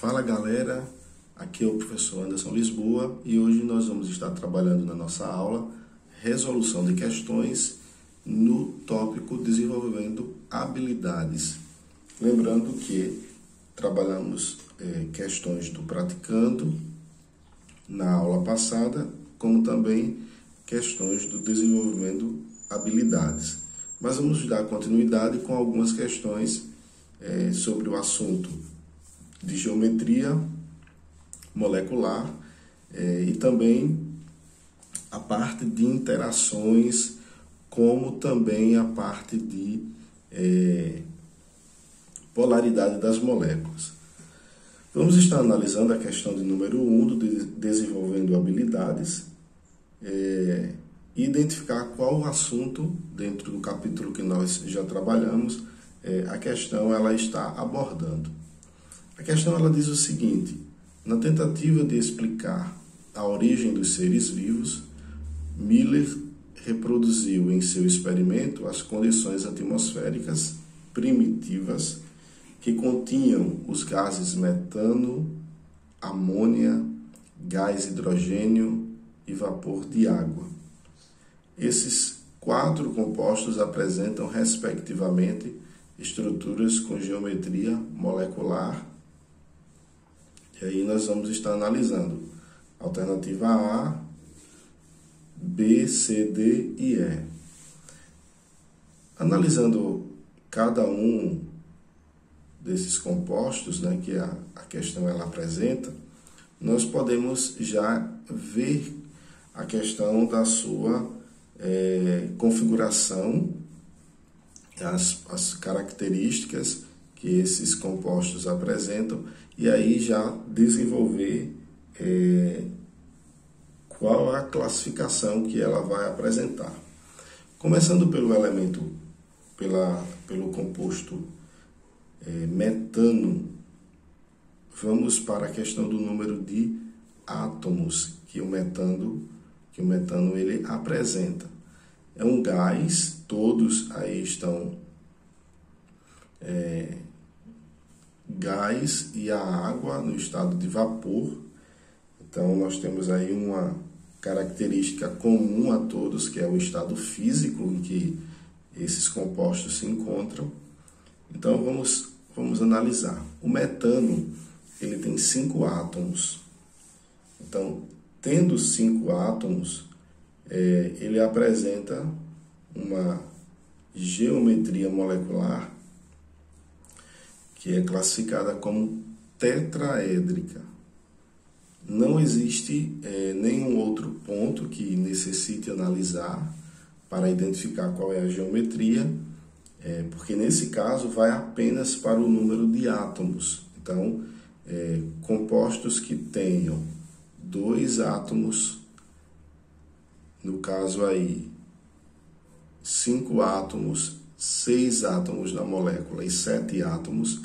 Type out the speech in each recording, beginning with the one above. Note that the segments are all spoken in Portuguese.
Fala galera, aqui é o professor Anderson Lisboa e hoje nós vamos estar trabalhando na nossa aula resolução de questões no tópico desenvolvendo habilidades. Lembrando que trabalhamos questões do praticando na aula passada, como também questões do desenvolvendo habilidades. Mas vamos dar continuidade com algumas questões sobre o assunto de geometria molecular e também a parte de interações, como também a parte de polaridade das moléculas. Vamos estar analisando a questão de número 1 do desenvolvendo habilidades e identificar qual o assunto dentro do capítulo que nós já trabalhamos a questão ela está abordando. A questão ela diz o seguinte: na tentativa de explicar a origem dos seres vivos, Miller reproduziu em seu experimento as condições atmosféricas primitivas que continham os gases metano, amônia, gás hidrogênio e vapor de água. Esses 4 compostos apresentam, respectivamente, estruturas com geometria molecular. E aí nós vamos estar analisando alternativa A, B, C, D e E. Analisando cada um desses compostos, que a questão ela apresenta, nós podemos já ver a questão da sua configuração, as características que esses compostos apresentam, e aí já desenvolver qual a classificação que ela vai apresentar. Começando pelo elemento, pelo composto metano, vamos para a questão do número de átomos que o metano ele apresenta. É um gás, todos aí estão gás e a água no estado de vapor. Então nós temos aí uma característica comum a todos, que é o estado físico em que esses compostos se encontram. Então vamos analisar. O metano ele tem 5 átomos. Então, tendo 5 átomos, ele apresenta uma geometria molecular que é classificada como tetraédrica. Não existe nenhum outro ponto que necessite analisar para identificar qual é a geometria, porque nesse caso vai apenas para o número de átomos. Então, compostos que tenham 2 átomos, no caso aí 5 átomos, 6 átomos na molécula e 7 átomos,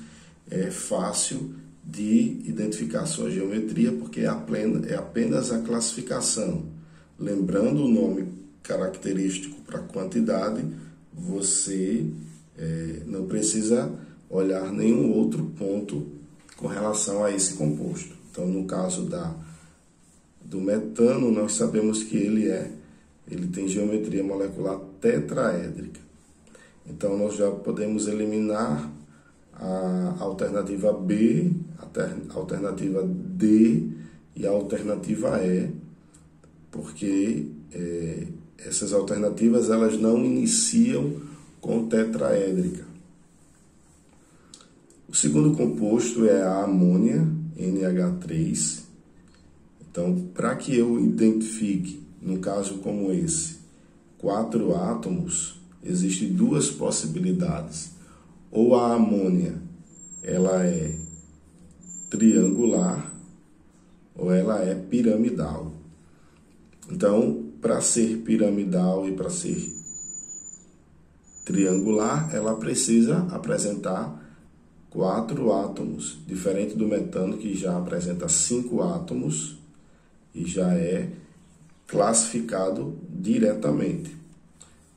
é fácil de identificar sua geometria, porque é apenas a classificação. Lembrando o nome característico para quantidade, você não precisa olhar nenhum outro ponto com relação a esse composto. Então, no caso do metano, nós sabemos que ele tem geometria molecular tetraédrica. Então, nós já podemos eliminar a alternativa B, a alternativa D e a alternativa E, porque essas alternativas elas não iniciam com tetraédrica. O segundo composto é a amônia, NH3. Então, para que eu identifique, num caso como esse, 4 átomos, existem 2 possibilidades. Ou a amônia ela é triangular ou ela é piramidal. Então, para ser piramidal e para ser triangular, ela precisa apresentar 4 átomos, diferente do metano, que já apresenta 5 átomos e já é classificado diretamente.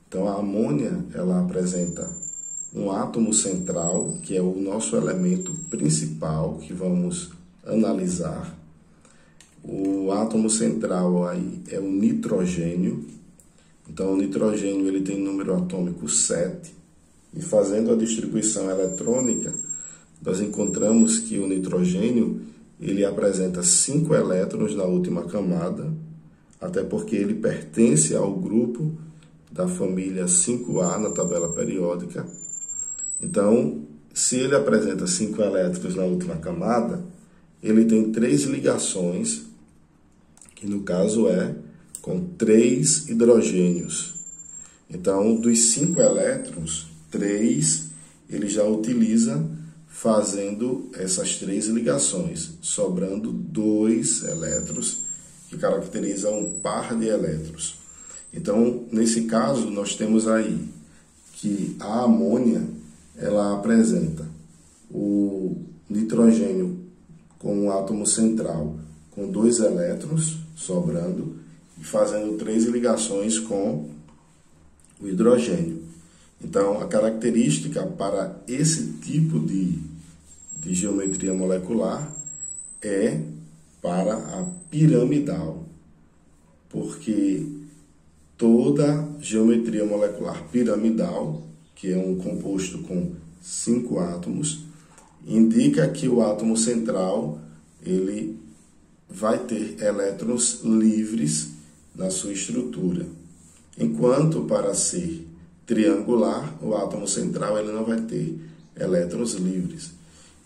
Então, a amônia ela apresenta um átomo central, que é o nosso elemento principal, que vamos analisar. O átomo central aí é o nitrogênio. Então, o nitrogênio ele tem número atômico 7. E fazendo a distribuição eletrônica, nós encontramos que o nitrogênio ele apresenta 5 elétrons na última camada, até porque ele pertence ao grupo da família 5A na tabela periódica. Então, se ele apresenta 5 elétrons na última camada, ele tem 3 ligações, que no caso é com 3 hidrogênios. Então, dos 5 elétrons, 3 ele já utiliza fazendo essas 3 ligações, sobrando 2 elétrons, que caracterizam um par de elétrons. Então, nesse caso, nós temos aí que a amônia ela apresenta o nitrogênio com um átomo central com 2 elétrons sobrando e fazendo 3 ligações com o hidrogênio. Então, a característica para esse tipo de geometria molecular é para a piramidal, porque toda geometria molecular piramidal, que é um composto com 5 átomos, indica que o átomo central ele vai ter elétrons livres na sua estrutura. Enquanto para ser triangular, o átomo central ele não vai ter elétrons livres.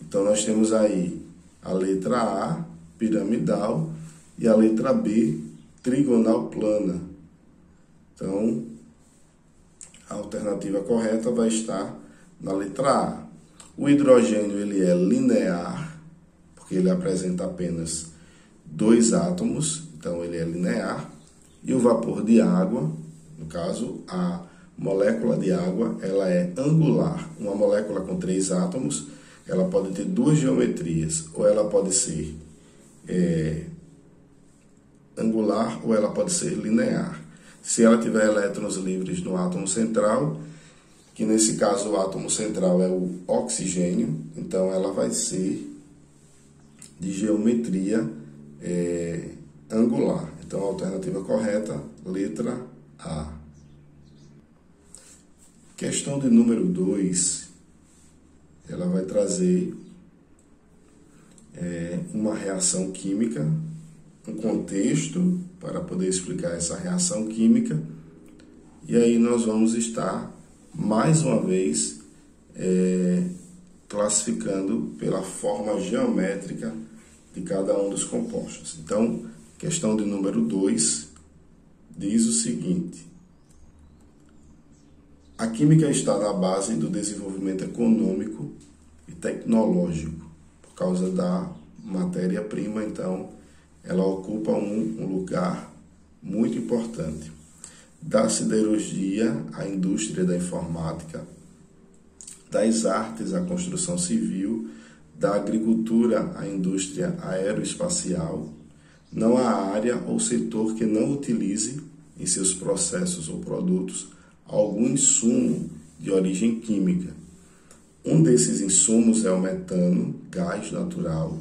Então nós temos aí a letra A, piramidal, e a letra B, trigonal plana. Então, a alternativa correta vai estar na letra A. O hidrogênio ele é linear, porque ele apresenta apenas 2 átomos, então ele é linear. E o vapor de água, no caso, a molécula de água, ela é angular. Uma molécula com 3 átomos, ela pode ter 2 geometrias, ou ela pode ser angular, ou ela pode ser linear. Se ela tiver elétrons livres no átomo central, que nesse caso o átomo central é o oxigênio, então ela vai ser de geometria angular. Então a alternativa correta, letra A. Questão de número 2, ela vai trazer uma reação química, um contexto para poder explicar essa reação química, e aí nós vamos estar mais uma vez classificando pela forma geométrica de cada um dos compostos. Então, questão de número 2 diz o seguinte: a química está na base do desenvolvimento econômico e tecnológico, por causa da matéria-prima, então ela ocupa um lugar muito importante. Da siderurgia à indústria da informática, das artes à construção civil, da agricultura à indústria aeroespacial, não há área ou setor que não utilize em seus processos ou produtos algum insumo de origem química. Um desses insumos é o metano, gás natural,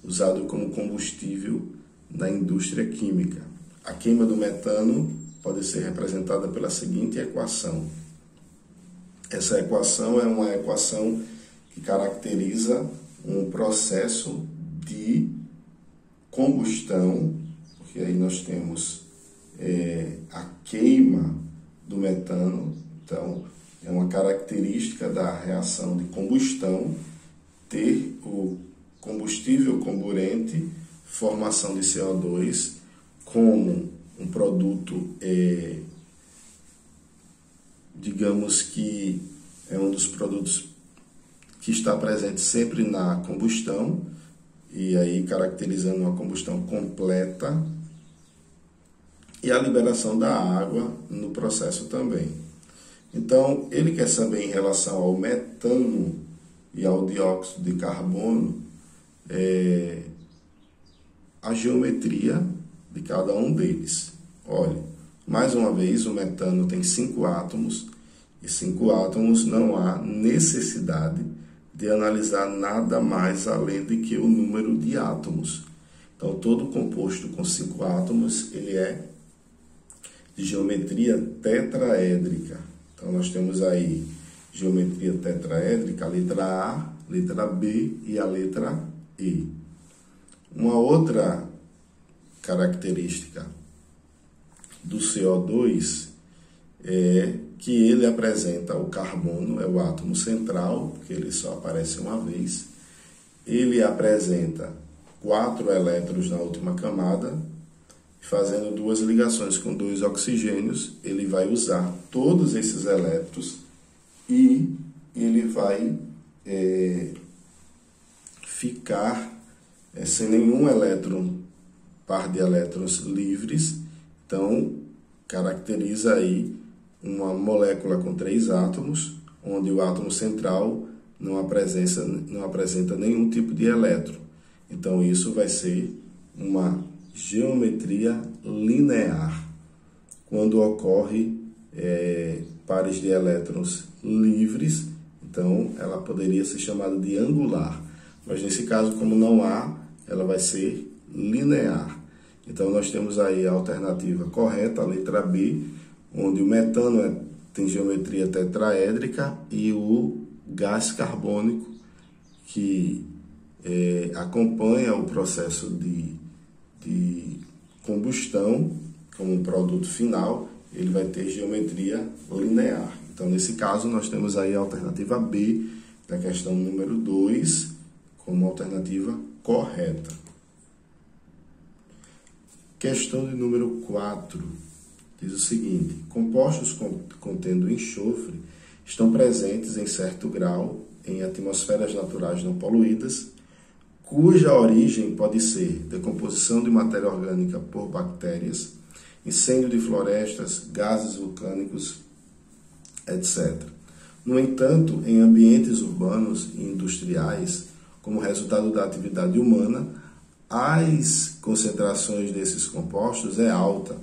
usado como combustível na indústria química. A queima do metano pode ser representada pela seguinte equação. Essa equação é uma equação que caracteriza um processo de combustão, porque aí nós temos a queima do metano. Então, é uma característica da reação de combustão ter o combustível comburente, formação de CO2, como um produto, digamos que é um dos produtos que está presente sempre na combustão, e aí caracterizando uma combustão completa, e a liberação da água no processo também. Então, ele quer saber em relação ao metano e ao dióxido de carbono, a geometria de cada um deles. Olha, mais uma vez, o metano tem 5 átomos, e 5 átomos não há necessidade de analisar nada mais além de que o número de átomos. Então, todo composto com 5 átomos, ele é de geometria tetraédrica. Então, nós temos aí geometria tetraédrica, a letra A, letra B e a letra E. Uma outra característica do CO2 é que ele apresenta o carbono, é o átomo central, porque ele só aparece uma vez. Ele apresenta 4 elétrons na última camada, fazendo 2 ligações com 2 oxigênios, ele vai usar todos esses elétrons e ele vai ficar sem nenhum elétron, par de elétrons livres. Então, caracteriza aí uma molécula com 3 átomos, onde o átomo central não apresenta nenhum tipo de elétron. Então, isso vai ser uma geometria linear. Quando ocorre pares de elétrons livres, então ela poderia ser chamada de angular. Mas nesse caso, como não há, ela vai ser linear. Então, nós temos aí a alternativa correta, a letra B, onde o metano tem geometria tetraédrica e o gás carbônico, que acompanha o processo de combustão como um produto final, ele vai ter geometria linear. Então, nesse caso, nós temos aí a alternativa B, da questão número 2, como alternativa correta. Questão de número 4 diz o seguinte: compostos contendo enxofre estão presentes em certo grau em atmosferas naturais não poluídas, cuja origem pode ser decomposição de matéria orgânica por bactérias, incêndio de florestas, gases vulcânicos, etc. No entanto, em ambientes urbanos e industriais, como resultado da atividade humana, as concentrações desses compostos é alta.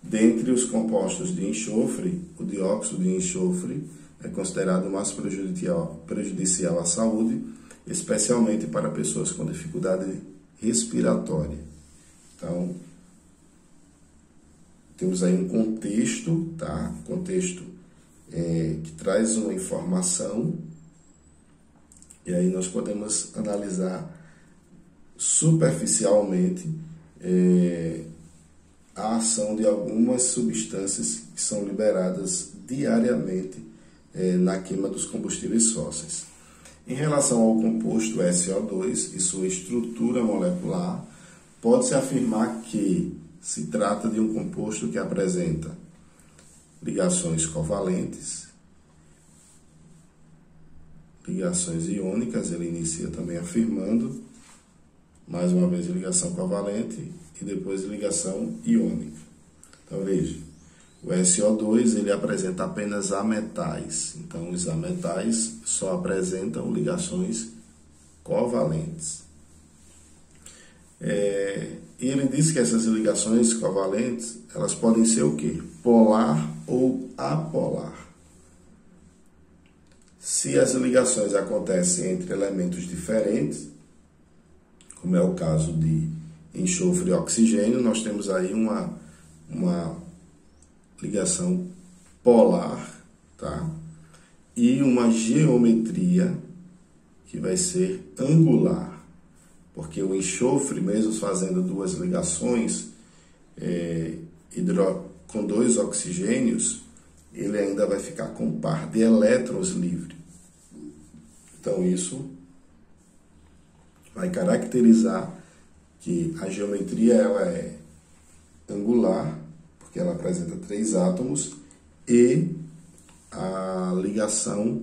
Dentre os compostos de enxofre, o dióxido de enxofre é considerado mais prejudicial à saúde, especialmente para pessoas com dificuldade respiratória. Então, temos aí um contexto, tá? Contexto que traz uma informação, e aí nós podemos analisar superficialmente a ação de algumas substâncias que são liberadas diariamente na queima dos combustíveis fósseis. Em relação ao composto SO2 e sua estrutura molecular, pode-se afirmar que se trata de um composto que apresenta ligações covalentes, ligações iônicas, ele inicia também afirmando, mais uma vez ligação covalente e depois ligação iônica. Então veja, o SO2 ele apresenta apenas ametais, então os ametais só apresentam ligações covalentes. E ele diz que essas ligações covalentes, elas podem ser o quê? Polar ou apolar. Se as ligações acontecem entre elementos diferentes, como é o caso de enxofre e oxigênio, nós temos aí uma ligação polar, tá? E uma geometria que vai ser angular, porque o enxofre, mesmo fazendo 2 ligações com 2 oxigênios, ele ainda vai ficar com um par de elétrons livre. Então, isso vai caracterizar que a geometria ela é angular, porque ela apresenta 3 átomos, e a ligação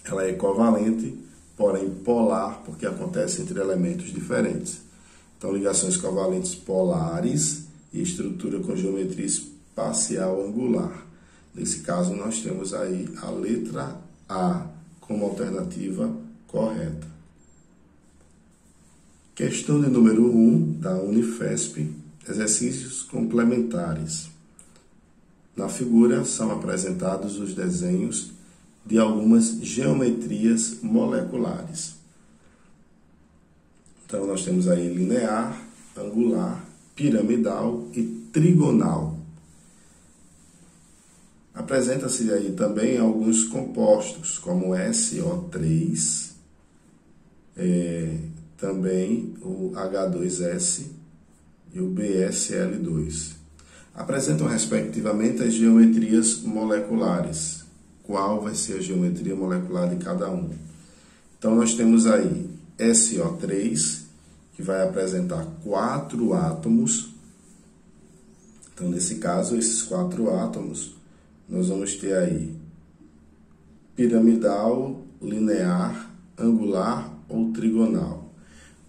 ela é covalente, porém polar, porque acontece entre elementos diferentes. Então, ligações covalentes polares e estrutura com geometria espacial angular. Nesse caso, nós temos aí a letra A como alternativa correta. Questão de número 1 da Unifesp, exercícios complementares. Na figura são apresentados os desenhos de algumas geometrias moleculares. Então, nós temos aí linear, angular, piramidal e trigonal. Apresenta-se aí também alguns compostos, como o SO3, também o H2S e o BSL2. Apresentam, respectivamente, as geometrias moleculares. Qual vai ser a geometria molecular de cada um? Então, nós temos aí SO3, que vai apresentar 4 átomos. Então, nesse caso, esses 4 átomos, nós vamos ter aí piramidal, linear, angular ou trigonal.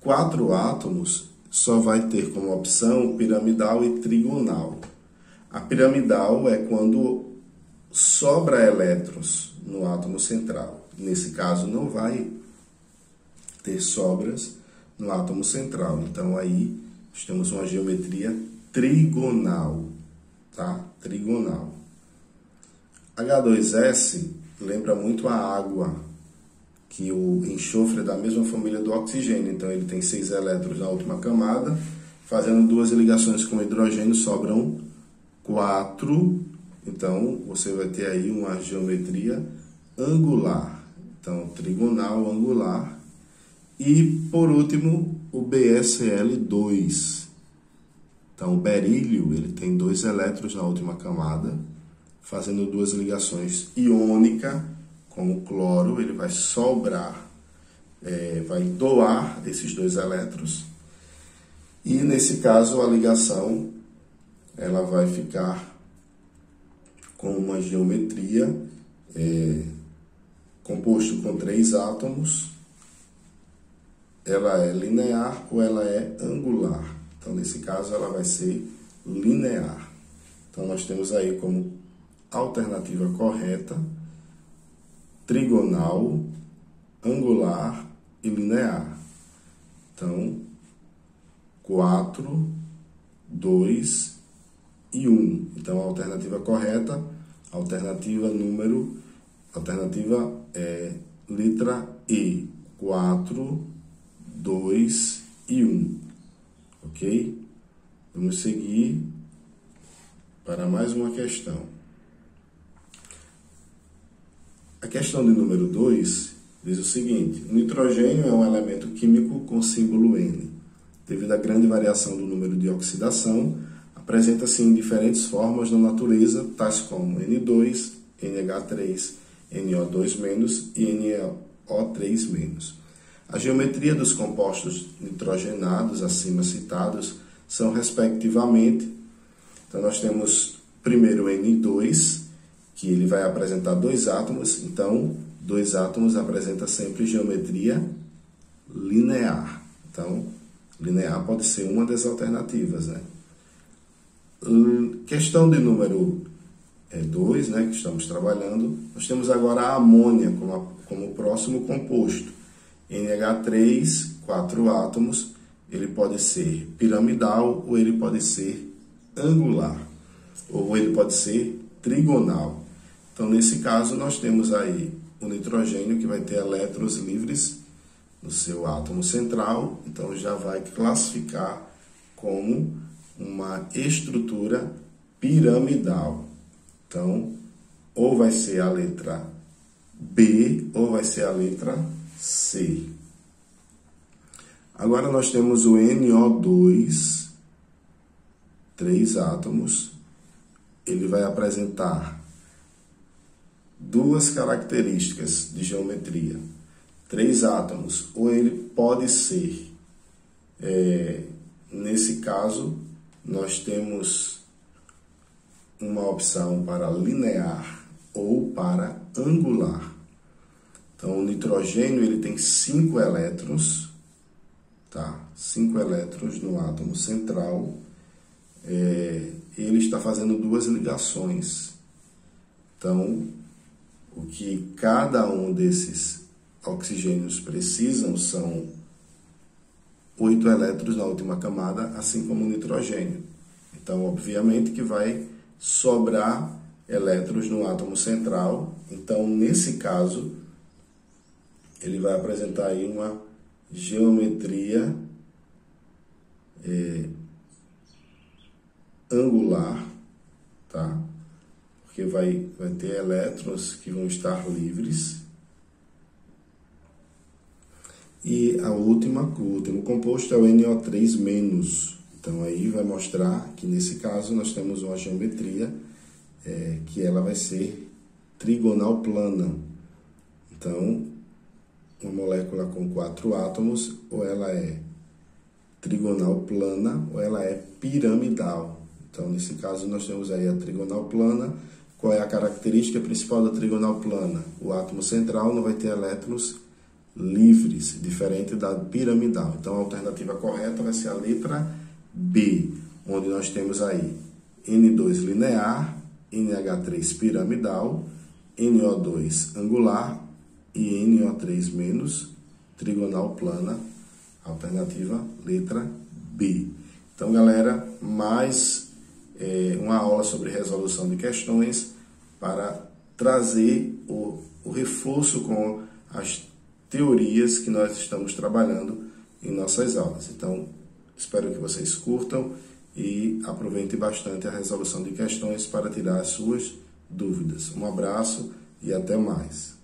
4 átomos só vai ter como opção piramidal e trigonal. A piramidal é quando sobra elétrons no átomo central. Nesse caso, não vai ter sobras no átomo central. Então, aí, nós temos uma geometria trigonal, tá? Trigonal. H2S lembra muito a água, que o enxofre é da mesma família do oxigênio. Então, ele tem 6 elétrons na última camada. Fazendo 2 ligações com hidrogênio, sobram 4. Então, você vai ter aí uma geometria angular. Então, trigonal, angular. E, por último, o BSL2. Então, o berílio, ele tem 2 elétrons na última camada, fazendo 2 ligações iônicas com o cloro. Ele vai sobrar, vai doar esses 2 elétrons. E, nesse caso, a ligação ela vai ficar com uma geometria composto com 3 átomos. Ela é linear ou ela é angular. Então, nesse caso, ela vai ser linear. Então, nós temos aí como alternativa correta trigonal, angular e linear. Então, 4, 2 e 1. Então, a alternativa correta, alternativa letra E, 4, 2 e 1. Ok? Vamos seguir para mais uma questão. A questão de número 2 diz o seguinte: o nitrogênio é um elemento químico com símbolo N. Devido à grande variação do número de oxidação, apresenta-se em diferentes formas na natureza, tais como N2, NH3, NO2- e NO3-. A geometria dos compostos nitrogenados acima citados são, respectivamente, então nós temos primeiro N2, que ele vai apresentar 2 átomos. Então, 2 átomos apresenta sempre geometria linear. Então, linear pode ser uma das alternativas, né? Questão de número 2, né, que estamos trabalhando. Nós temos agora a amônia como próximo composto. NH3, 4 átomos, ele pode ser piramidal ou ele pode ser angular, ou ele pode ser trigonal. Então, nesse caso, nós temos aí o nitrogênio, que vai ter elétrons livres no seu átomo central. Então, já vai classificar como uma estrutura piramidal. Então, ou vai ser a letra B ou vai ser a letra C. Agora nós temos o NO2, 3 átomos. Ele vai apresentar 2 características de geometria. 3 átomos, ou ele pode ser, nesse caso, nós temos uma opção para linear ou para angular. Então, o nitrogênio ele tem 5 elétrons, tá? 5 elétrons no átomo central. Ele está fazendo 2 ligações. Então, o que cada um desses oxigênios precisam são 8 elétrons na última camada, assim como o nitrogênio. Então, obviamente que vai sobrar elétrons no átomo central. Então, nesse caso, ele vai apresentar aí uma geometria angular, tá? Porque vai ter elétrons que vão estar livres. E o último composto é o NO3-. Então, aí vai mostrar que, nesse caso, nós temos uma geometria que ela vai ser trigonal plana. Então, uma molécula com 4 átomos, ou ela é trigonal plana, ou ela é piramidal. Então, nesse caso, nós temos aí a trigonal plana. Qual é a característica principal da trigonal plana? O átomo central não vai ter elétrons livres, diferente da piramidal. Então, a alternativa correta vai ser a letra B, onde nós temos aí N2 linear, NH3 piramidal, NO2 angular e NO3- trigonal plana. Alternativa letra B. Então, galera, mais uma aula sobre resolução de questões para trazer o reforço com as teorias que nós estamos trabalhando em nossas aulas. Então, espero que vocês curtam e aproveitem bastante a resolução de questões para tirar as suas dúvidas. Um abraço e até mais.